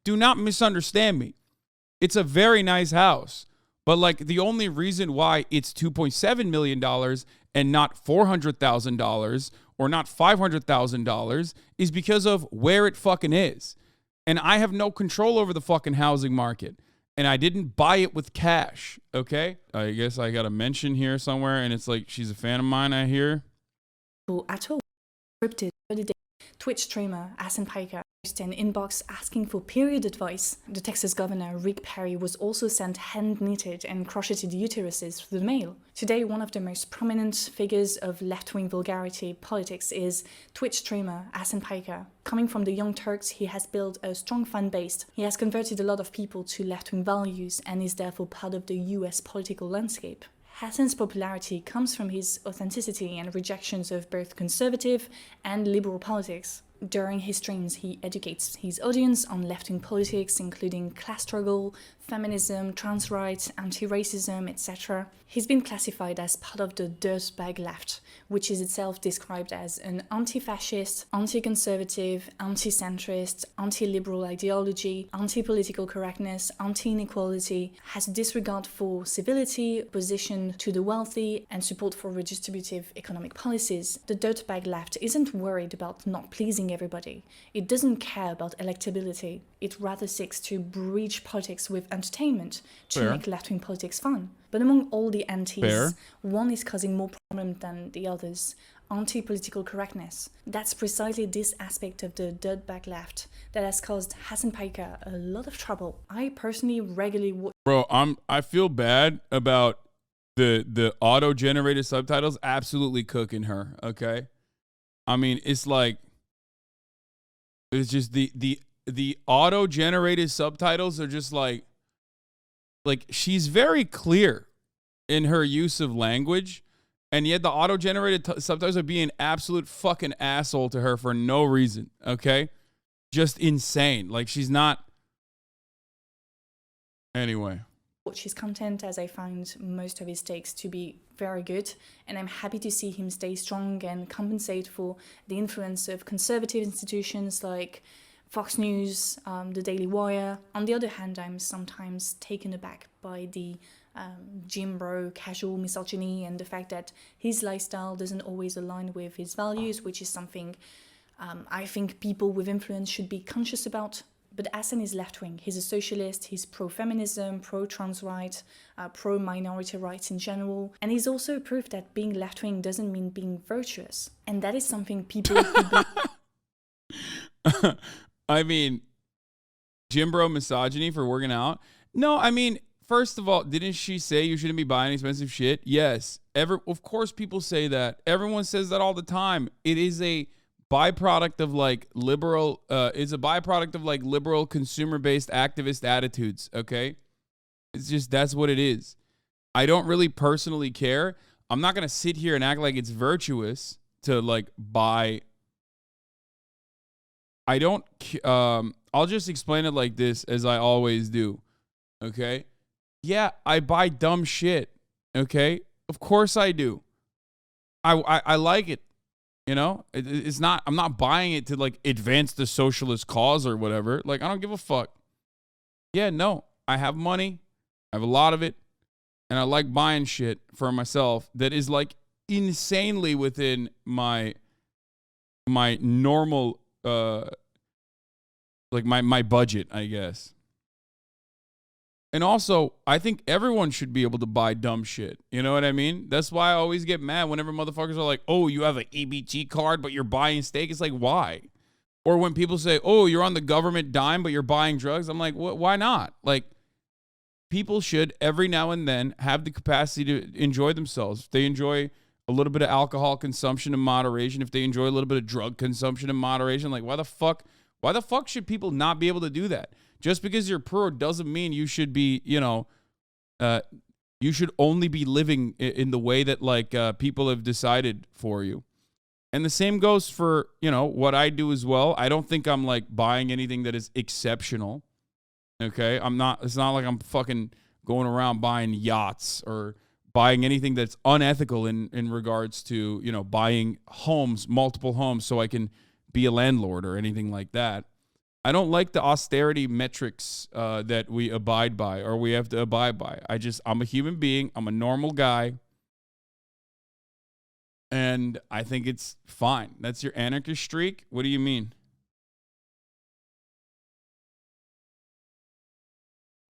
do not misunderstand me. It's a very nice house. But like the only reason why it's $2.7 million and not $400,000 or not $500,000 is because of where it fucking is. And I have no control over the fucking housing market. And I didn't buy it with cash, okay? I guess I got a mention here somewhere, and it's like she's a fan of mine, I hear. At all. Scripted holiday. Twitch streamer HasanAbi an inbox asking for period advice. The Texas governor, Rick Perry, was also sent hand-knitted and crocheted uteruses through the mail. Today, one of the most prominent figures of left-wing vulgarity politics is Twitch streamer HasanAbi. Coming from the Young Turks, he has built a strong fan base. He has converted a lot of people to left-wing values and is therefore part of the US political landscape. Hasan's popularity comes from his authenticity and rejections of both conservative and liberal politics. During his streams, he educates his audience on left-wing politics, including class struggle, feminism, trans rights, anti-racism, etc. He's been classified as part of the dirtbag left, which is itself described as an anti-fascist, anti-conservative, anti-centrist, anti-liberal ideology, anti-political correctness, anti-inequality, has disregard for civility, opposition to the wealthy, and support for redistributive economic policies. The dirtbag left isn't worried about not pleasing everybody. It doesn't care about electability. It rather seeks to breach politics with entertainment to make left-wing politics fun. But among all the antis, one is causing more problems than the others. Anti-political correctness. That's precisely this aspect of the dirtbag left that has caused HasanAbi a lot of trouble. I personally regularly watch. Bro, I feel bad about the auto-generated subtitles absolutely cooking her, okay? I mean, it's like, it's just the auto-generated subtitles are just like she's very clear in her use of language, and yet the auto-generated subtitles are being an absolute fucking asshole to her for no reason, okay? Just insane. Like, she's not... Anyway. Watch his content, as I find most of his takes to be very good, and I'm happy to see him stay strong and compensate for the influence of conservative institutions like Fox News, the Daily Wire. On the other hand, I'm sometimes taken aback by the gym bro casual misogyny and the fact that his lifestyle doesn't always align with his values, which is something I think people with influence should be conscious about. But Hasan is left-wing. He's a socialist, he's pro-feminism, pro-trans rights, pro-minority rights in general. And he's also proof that being left-wing doesn't mean being virtuous. And that is something people... I mean, gym bro misogyny for working out? No, I mean, first of all, didn't she say you shouldn't be buying expensive shit? Yes. Of course people say that. Everyone says that all the time. It is a byproduct of like liberal liberal consumer-based activist attitudes, okay? It's just, that's what it is. I don't really personally care. I'm not going to sit here and act like it's virtuous to like buy. I don't, I'll just explain it like this, as I always do, okay? Yeah, I buy dumb shit, okay? Of course I do. I like it. You know, it's not, I'm not buying it to like advance the socialist cause or whatever. Like, I don't give a fuck. Yeah, no, I have money. I have a lot of it. And I like buying shit for myself that is like insanely within my normal, like my budget, I guess. And also, I think everyone should be able to buy dumb shit. You know what I mean? That's why I always get mad whenever motherfuckers are like, oh, you have an EBT card, but you're buying steak. It's like, why? Or when people say, oh, you're on the government dime, but you're buying drugs. I'm like, why not? Like, people should every now and then have the capacity to enjoy themselves. If they enjoy a little bit of alcohol consumption in moderation, if they enjoy a little bit of drug consumption in moderation, like, why the fuck should people not be able to do that? Just because you're poor doesn't mean you should be, you should only be living in the way that like people have decided for you. And the same goes for, what I do as well. I don't think I'm like buying anything that is exceptional. Okay. It's not like I'm fucking going around buying yachts or buying anything that's unethical in regards to, buying homes, multiple homes so I can be a landlord or anything like that. I don't like the austerity metrics that we abide by or we have to abide by. I'm a human being. I'm a normal guy. And I think it's fine. That's your anarchist streak? What do you mean?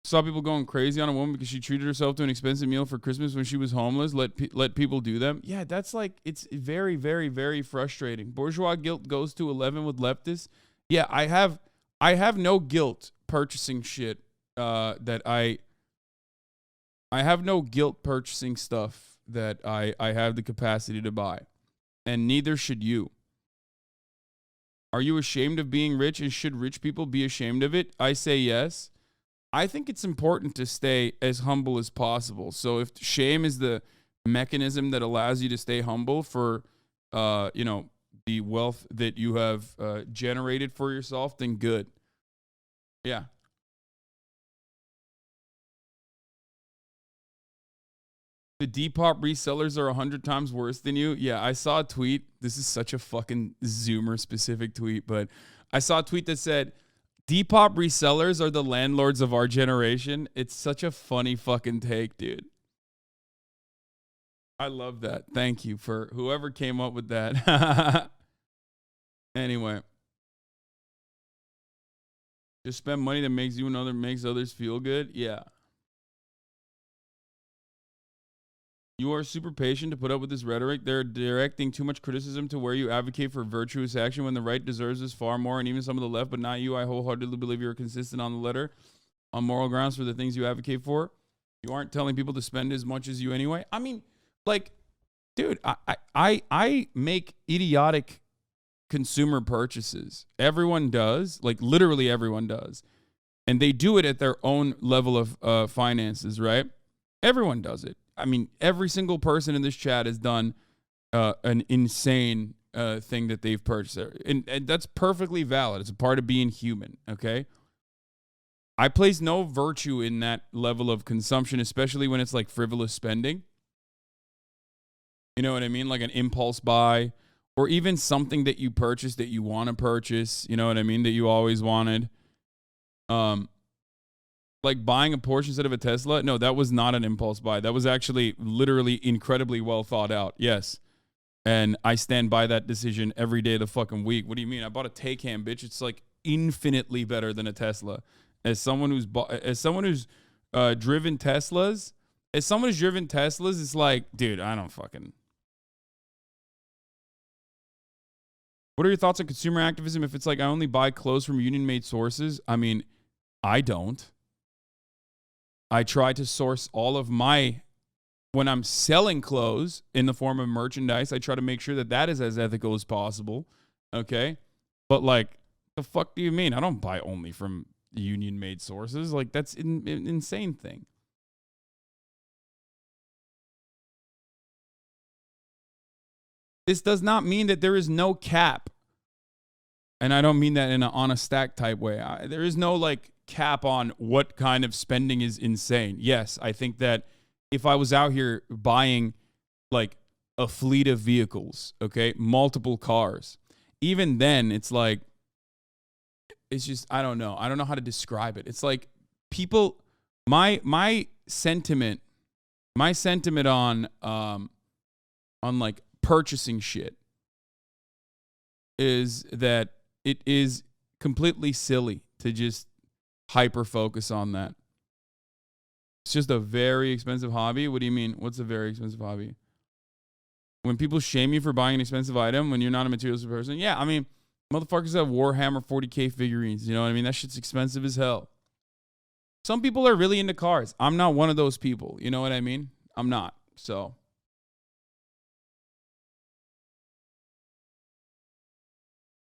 Saw people going crazy on a woman because she treated herself to an expensive meal for Christmas when she was homeless. Let people do them. Yeah, that's like, it's very, very, very frustrating. Bourgeois guilt goes to 11 with leftists. Yeah, I have no guilt purchasing shit that I have no guilt purchasing stuff that I have the capacity to buy. And neither should you. Are you ashamed of being rich, and should rich people be ashamed of it? I say yes. I think it's important to stay as humble as possible. So if shame is the mechanism that allows you to stay humble for, the wealth that you have generated for yourself, then good. Yeah. The Depop resellers are 100 times worse than you. Yeah, I saw a tweet. This is such a fucking Zoomer specific tweet, but I saw a tweet that said, Depop resellers are the landlords of our generation. It's such a funny fucking take, dude. I love that. Thank you for whoever came up with that. Anyway. Just spend money that makes you and makes others feel good. Yeah. You are super patient to put up with this rhetoric. They're directing too much criticism to where you advocate for virtuous action when the right deserves this far more, and even some of the left, but not you. I wholeheartedly believe you're consistent on the letter, on moral grounds for the things you advocate for. You aren't telling people to spend as much as you anyway. I mean, like, dude, I make idiotic consumer purchases. Everyone does. Like, literally everyone does. And they do it at their own level of finances, right? Everyone does it. I mean, every single person in this chat has done an insane thing that they've purchased. And that's perfectly valid. It's a part of being human, okay? I place no virtue in that level of consumption, especially when it's like frivolous spending. You know what I mean? Like an impulse buy, or even something that you purchase that you want to purchase, you know what I mean, that you always wanted. Like buying a Porsche instead of a Tesla. No, that was not an impulse buy. That was actually literally incredibly well thought out. Yes. And I stand by that decision every day of the fucking week. What do you mean? I bought a Taycan, bitch. It's like infinitely better than a Tesla. As someone who's driven Teslas, it's like, dude, I don't fucking. What are your thoughts on consumer activism? If it's like I only buy clothes from union-made sources, I mean, I don't. I try to source all of my, when I'm selling clothes in the form of merchandise, I try to make sure that that is as ethical as possible. Okay. But like, the fuck do you mean? I don't buy only from union-made sources. Like, that's an insane thing. This does not mean that there is no cap. And I don't mean that in an on a stack type way. There is no like cap on what kind of spending is insane. Yes, I think that if I was out here buying like a fleet of vehicles, okay, multiple cars, even then it's like, it's just, I don't know. I don't know how to describe it. It's like people, my sentiment on like purchasing shit is that it is completely silly to just hyper focus on that. It's just a very expensive hobby. What do you mean? What's a very expensive hobby? When people shame you for buying an expensive item when you're not a materialistic person. Yeah, I mean, motherfuckers have Warhammer 40K figurines. You know what I mean? That shit's expensive as hell. Some people are really into cars. I'm not one of those people. You know what I mean? I'm not. So.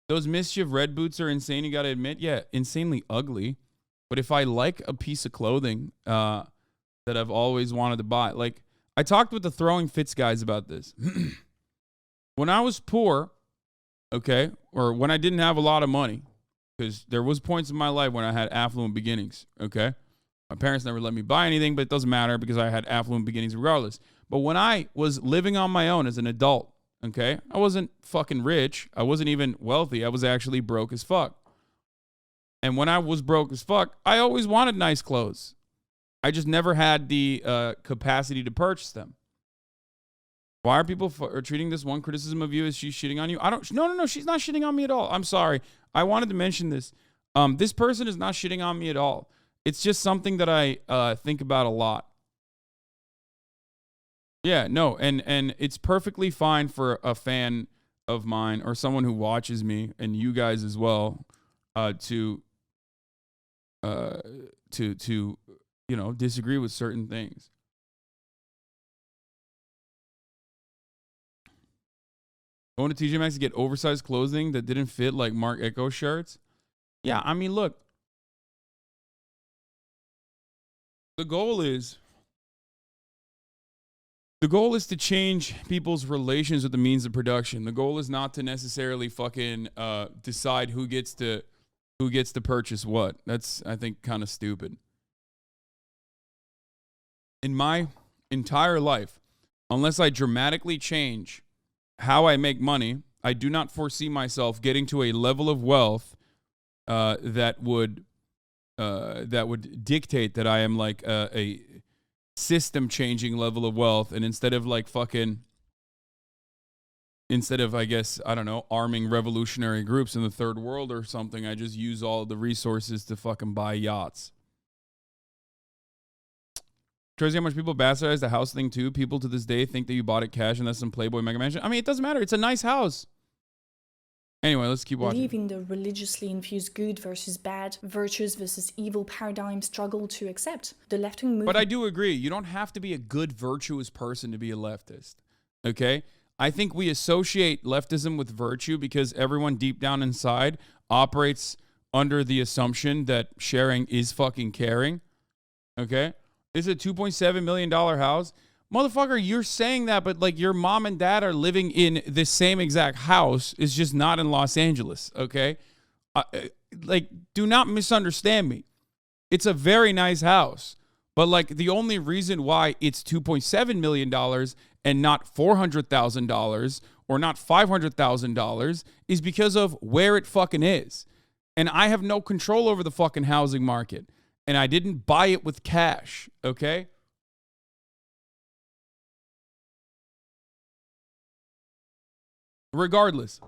Those Mischief red boots are insane, you got to admit. Yeah, insanely ugly. But if I like a piece of clothing that I've always wanted to buy. Like, I talked with the Throwing Fits guys about this. When I was poor, okay, or when I didn't have a lot of money, because there was points in my life when I had affluent beginnings, okay? My parents never let me buy anything, but it doesn't matter because I had affluent beginnings regardless. But when I was living on my own as an adult, okay, I wasn't fucking rich. I wasn't even wealthy. I was actually broke as fuck. And when I was broke as fuck, I always wanted nice clothes. I just never had the capacity to purchase them. Why are people treating this one criticism of you as she's shitting on you? No. She's not shitting on me at all. I'm sorry. I wanted to mention this. This person is not shitting on me at all. It's just something that I think about a lot. Yeah, no, and it's perfectly fine for a fan of mine or someone who watches me and you guys as well to disagree with certain things. Going to TJ Maxx to get oversized clothing that didn't fit, like Mark Echo shirts. Yeah, I mean, look. The goal is to change people's relations with the means of production. The goal is not to necessarily fucking decide who gets to purchase what. That's, I think, kind of stupid. In my entire life, unless I dramatically change how I make money, I do not foresee myself getting to a level of wealth that would dictate that I am like a system changing level of wealth. And instead of I guess, I don't know, arming revolutionary groups in the third world or something, I just use all of the resources to fucking buy yachts. Crazy how much people bastardize the house thing too. People to this day think that you bought it cash and that's some Playboy mega mansion. I mean, it doesn't matter. It's a nice house. Anyway, let's keep watching. Believe in the religiously infused good versus bad, virtuous versus evil paradigm struggle to accept. The left-wing movement. But I do agree. You don't have to be a good, virtuous person to be a leftist. Okay? I think we associate leftism with virtue because everyone deep down inside operates under the assumption that sharing is fucking caring. Okay? This is a $2.7 million house. Motherfucker, you're saying that, but like your mom and dad are living in the same exact house. It's just not in Los Angeles, okay? Like, do not misunderstand me. It's a very nice house. But like the only reason why it's $2.7 million and not $400,000 or not $500,000 is because of where it fucking is. And I have no control over the fucking housing market. And I didn't buy it with cash, okay? Regardless.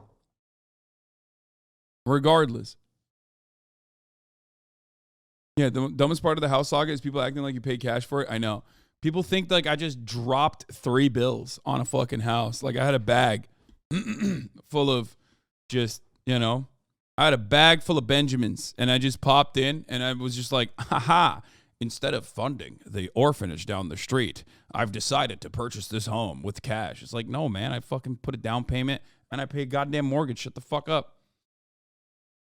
Yeah, the dumbest part of the house saga is people acting like you paid cash for it. I know. People think like I just dropped 3 bills on a fucking house. Like I had a bag full of just, I had a bag full of Benjamins and I just popped in and I was just like, haha, instead of funding the orphanage down the street, I've decided to purchase this home with cash. It's like, no, man, I fucking put a down payment and I pay a goddamn mortgage. Shut the fuck up.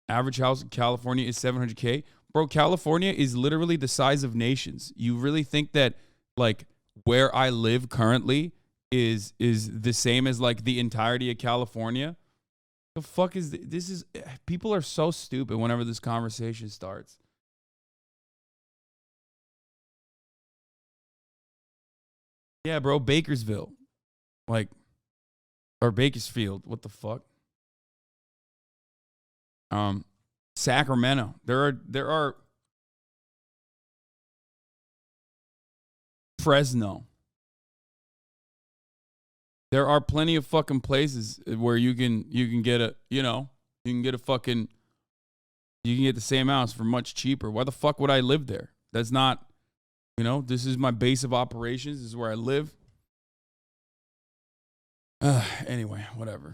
Average house in California is $700K. Bro, California is literally the size of nations. You really think that like where I live currently is the same as like the entirety of California? The fuck is this? Is people are so stupid whenever this conversation starts. Yeah, bro, Bakersville. Like, or Bakersfield. What the fuck? Sacramento. There are Fresno. There are plenty of fucking places where you can get you can get the same house for much cheaper. Why the fuck would I live there? That's not, this is my base of operations. This is where I live. Anyway, whatever.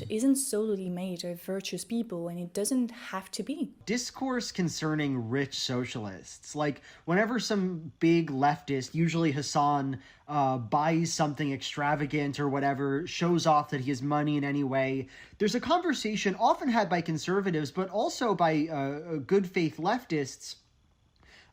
Isn't solely made of virtuous people, and it doesn't have to be. Discourse concerning rich socialists. Like, whenever some big leftist, usually Hasan, buys something extravagant or whatever, shows off that he has money in any way, there's a conversation often had by conservatives, but also by good faith leftists,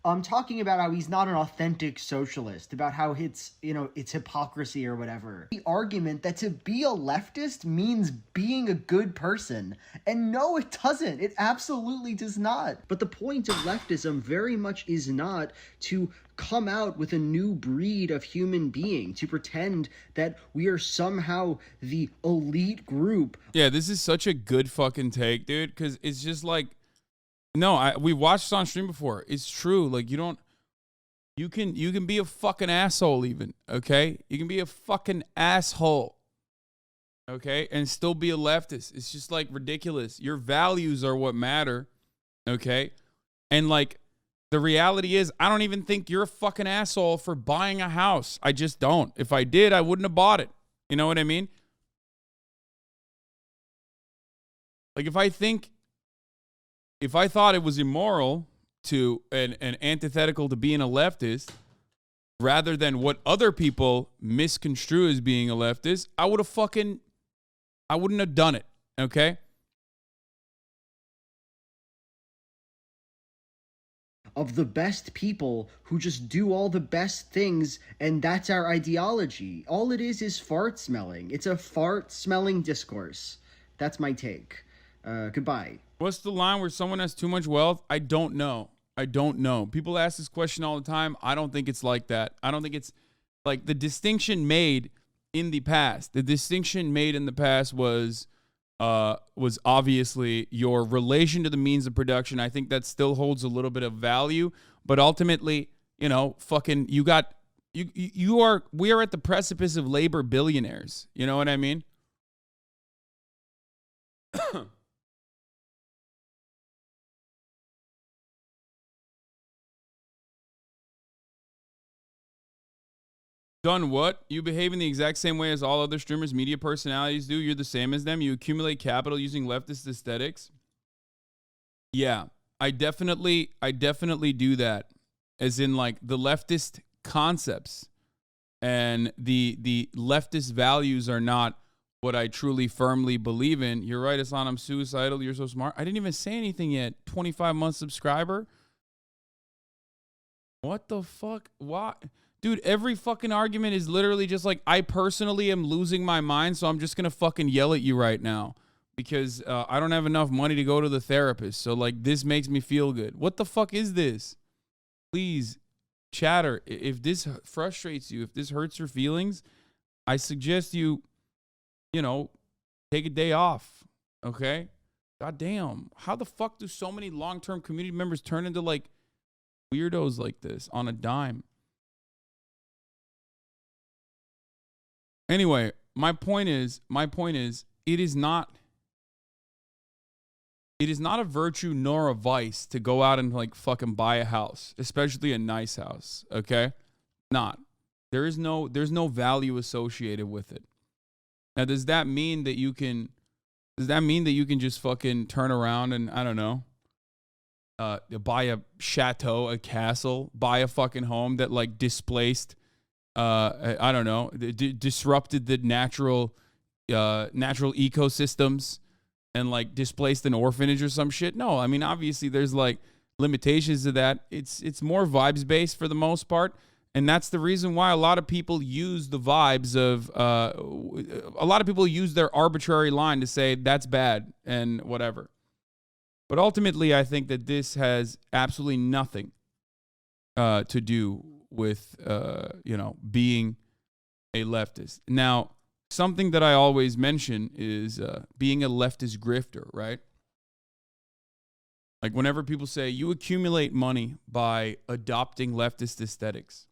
I'm talking about how he's not an authentic socialist, about how it's, it's hypocrisy or whatever. The argument that to be a leftist means being a good person. And no, it doesn't. It absolutely does not. But the point of leftism very much is not to come out with a new breed of human being, to pretend that we are somehow the elite group. Yeah, this is such a good fucking take, dude, because it's just like, no, we watched this on stream before. It's true. Like, you can be a fucking asshole even, okay? You can be a fucking asshole, okay? And still be a leftist. It's just like ridiculous. Your values are what matter, okay? And like, the reality is, I don't even think you're a fucking asshole for buying a house. I just don't. If I did, I wouldn't have bought it. You know what I mean? Like, if I thought it was immoral to and antithetical to being a leftist, rather than what other people misconstrue as being a leftist, I wouldn't have done it, okay? Of the best people who just do all the best things, and that's our ideology. All it is fart smelling. It's a fart smelling discourse. That's my take. Goodbye. What's the line where someone has too much wealth? I don't know. People ask this question all the time. I don't think it's like that. I don't think it's like the distinction made in the past. The distinction made in the past was obviously your relation to the means of production. I think that still holds a little bit of value, but ultimately, we are at the precipice of labor billionaires. You know what I mean? Done what? You behave in the exact same way as all other streamers, media personalities do. You're the same as them. You accumulate capital using leftist aesthetics. Yeah, I definitely do that. As in, like, the leftist concepts and the leftist values are not what I truly firmly believe in. You're right, Hasan. I'm suicidal. You're so smart. I didn't even say anything yet. 25-month subscriber. What the fuck? Why? Dude, every fucking argument is literally just like, I personally am losing my mind, so I'm just going to fucking yell at you right now because I don't have enough money to go to the therapist. So, like, this makes me feel good. What the fuck is this? Please, chatter. If this frustrates you, if this hurts your feelings, I suggest you take a day off, okay? God damn. How the fuck do so many long-term community members turn into, like, weirdos like this on a dime? Anyway, my point is, it is not a virtue nor a vice to go out and like fucking buy a house, especially a nice house, okay? Not. There's no value associated with it. Now, does that mean that you can just fucking turn around and, I don't know, buy a chateau, a castle, buy a fucking home that like displaced I don't know, disrupted the natural ecosystems and like displaced an orphanage or some shit? No, I mean, obviously there's like limitations to that. It's more vibes based for the most part. And that's the reason why a lot of people use the vibes of, a lot of people use their arbitrary line to say that's bad and whatever. But ultimately, I think that this has absolutely nothing to do with being a leftist. Now, something that I always mention is being a leftist grifter, right? Like whenever people say you accumulate money by adopting leftist aesthetics,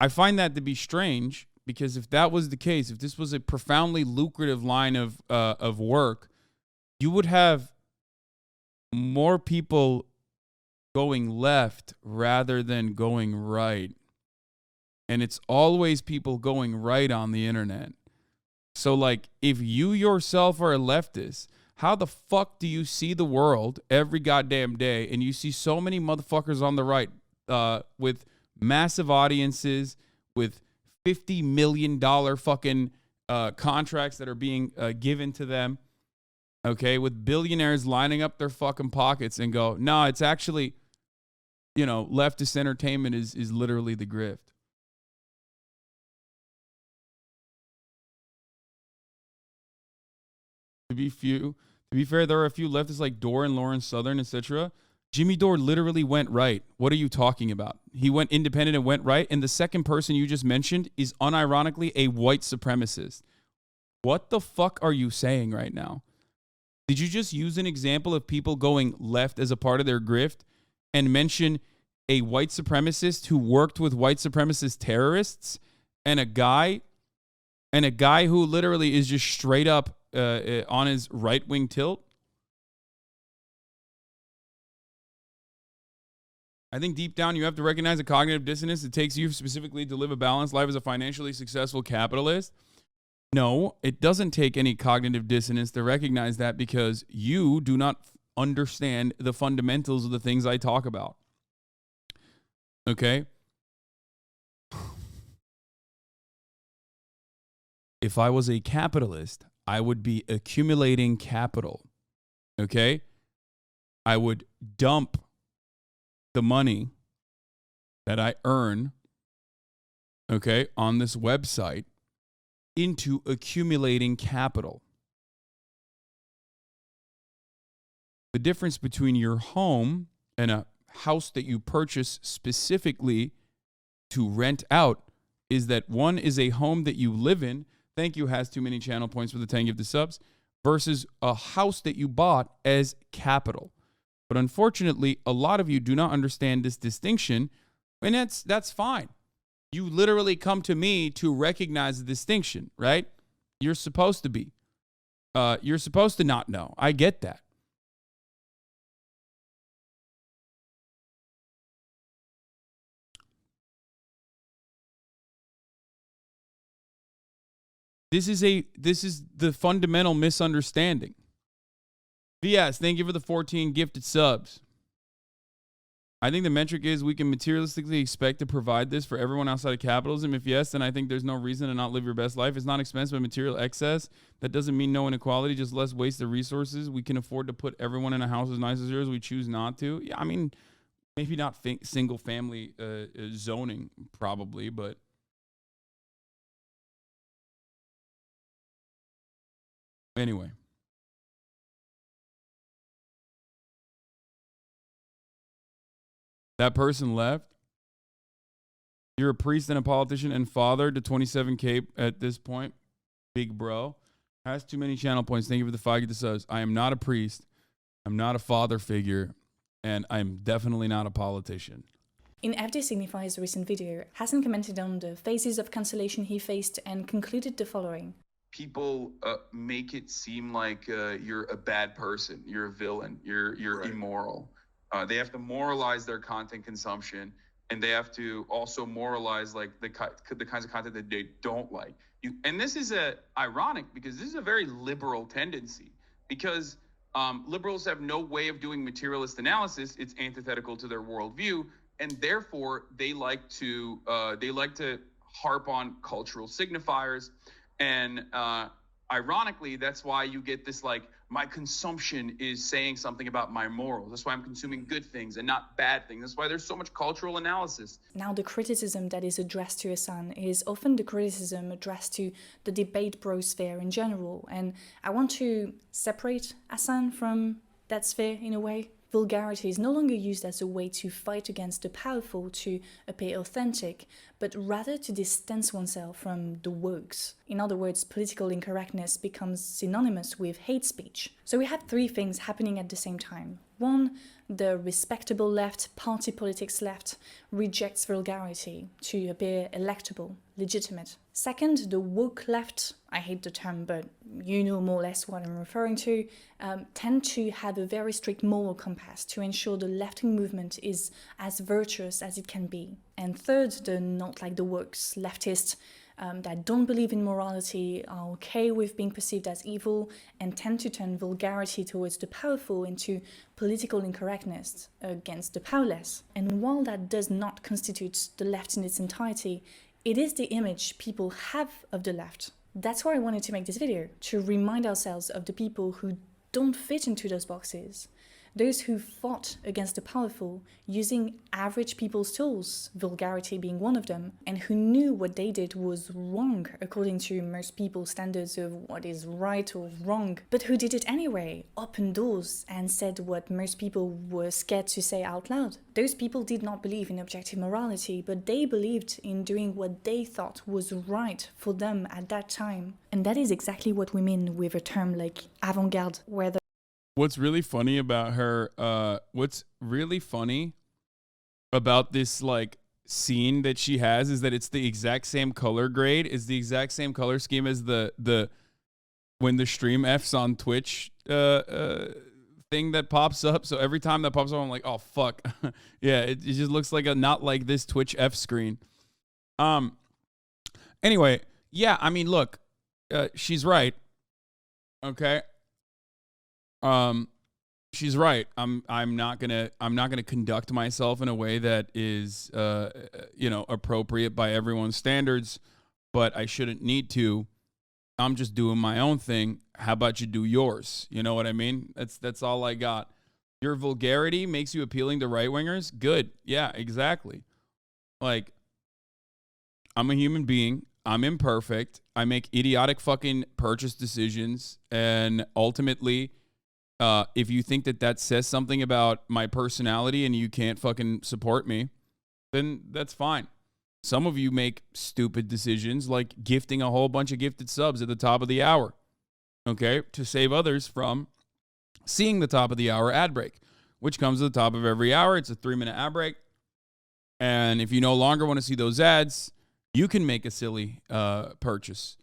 I find that to be strange because if that was the case, if this was a profoundly lucrative line of work, you would have more people going left rather than going right. And it's always people going right on the internet. So, like, if you yourself are a leftist, how the fuck do you see the world every goddamn day and you see so many motherfuckers on the right with massive audiences, with $50 million fucking contracts that are being given to them, okay, with billionaires lining up their fucking pockets and go, no, it's actually you know, leftist entertainment is literally the grift. To be fair, there are a few leftists like Dore and Lawrence Southern, etc. Jimmy Dore literally went right. What are you talking about? He went independent and went right. And the second person you just mentioned is unironically a white supremacist. What the fuck are you saying right now? Did you just use an example of people going left as a part of their grift and mention a white supremacist who worked with white supremacist terrorists and a guy who literally is just straight up on his right-wing tilt? I think deep down you have to recognize the cognitive dissonance it takes you specifically to live a balanced life as a financially successful capitalist. No, it doesn't take any cognitive dissonance to recognize that, because you do not understand the fundamentals of the things I talk about. Okay? If I was a capitalist, I would be accumulating capital. Okay? I would dump the money that I earn, okay, on this website into accumulating capital. The difference between your home and a house that you purchase specifically to rent out is that one is a home that you live in. Thank you, Has Too Many Channel Points for the 10 gifted subs. Versus a house that you bought as capital. But unfortunately, a lot of you do not understand this distinction, and that's fine. You literally come to me to recognize the distinction, right? You're supposed to be. You're supposed to not know. I get that. This is the fundamental misunderstanding. VS, thank you for the 14 gifted subs. I think the metric is we can materialistically expect to provide this for everyone outside of capitalism. If yes, then I think there's no reason to not live your best life. It's not expensive, but material excess. That doesn't mean no inequality, just less waste of resources. We can afford to put everyone in a house as nice as yours. We choose not to. Yeah, I mean, maybe not single family zoning, probably, but anyway. That person left. You're a priest and a politician and father to 27K at this point. Big bro. Has too many channel points. Thank you for the 5 gifted subs. I am not a priest. I'm not a father figure. And I'm definitely not a politician. In FD Signify's recent video, Hasan commented on the phases of cancellation he faced and concluded the following. People make it seem like you're a bad person. You're a villain. You're right. Immoral. They have to moralize their content consumption, and they have to also moralize like the kinds of content that they don't like. And this is ironic because this is a very liberal tendency, because liberals have no way of doing materialist analysis. It's antithetical to their worldview, and therefore they like to harp on cultural signifiers. And ironically, that's why you get this like, my consumption is saying something about my morals. That's why I'm consuming good things and not bad things. That's why there's so much cultural analysis. Now, the criticism that is addressed to Hasan is often the criticism addressed to the debate brosphere in general. And I want to separate Hasan from that sphere in a way. Vulgarity is no longer used as a way to fight against the powerful to appear authentic, but rather to distance oneself from the wokes. In other words, political incorrectness becomes synonymous with hate speech. So we have 3 things happening at the same time. 1, the respectable left, party politics left, rejects vulgarity to appear electable, legitimate. 2nd, the woke left, I hate the term, but you know more or less what I'm referring to, tend to have a very strict moral compass to ensure the left-wing movement is as virtuous as it can be. And 3rd, the not like the wokes, leftists that don't believe in morality, are okay with being perceived as evil, and tend to turn vulgarity towards the powerful into political incorrectness against the powerless. And while that does not constitute the left in its entirety, it is the image people have of the left. That's why I wanted to make this video, to remind ourselves of the people who don't fit into those boxes. Those who fought against the powerful, using average people's tools, vulgarity being one of them, and who knew what they did was wrong according to most people's standards of what is right or wrong, but who did it anyway, opened doors, and said what most people were scared to say out loud. Those people did not believe in objective morality, but they believed in doing what they thought was right for them at that time. And that is exactly what we mean with a term like avant-garde, where the What's really funny about her, what's really funny about this like scene that she has is that it's the exact same color grade, is the exact same color scheme as the when the stream F's on Twitch thing that pops up. So every time that pops up, I'm like, oh fuck. Yeah, it just looks like a not like this Twitch F screen. Anyway, yeah, I mean look, she's right. Okay. She's right. I'm not gonna conduct myself in a way that is appropriate by everyone's standards, but I shouldn't need to. I'm just doing my own thing. How about you do yours? You know what I mean? That's all I got. Your vulgarity makes you appealing to right-wingers? Good. Yeah, exactly. Like, I'm a human being. I'm imperfect. I make idiotic fucking purchase decisions, and ultimately, if you think that says something about my personality and you can't fucking support me, then that's fine. Some of you make stupid decisions like gifting a whole bunch of gifted subs at the top of the hour, okay, to save others from seeing the top of the hour ad break, which comes at the top of every hour. It's a 3-minute ad break. And if you no longer want to see those ads, you can make a silly purchase.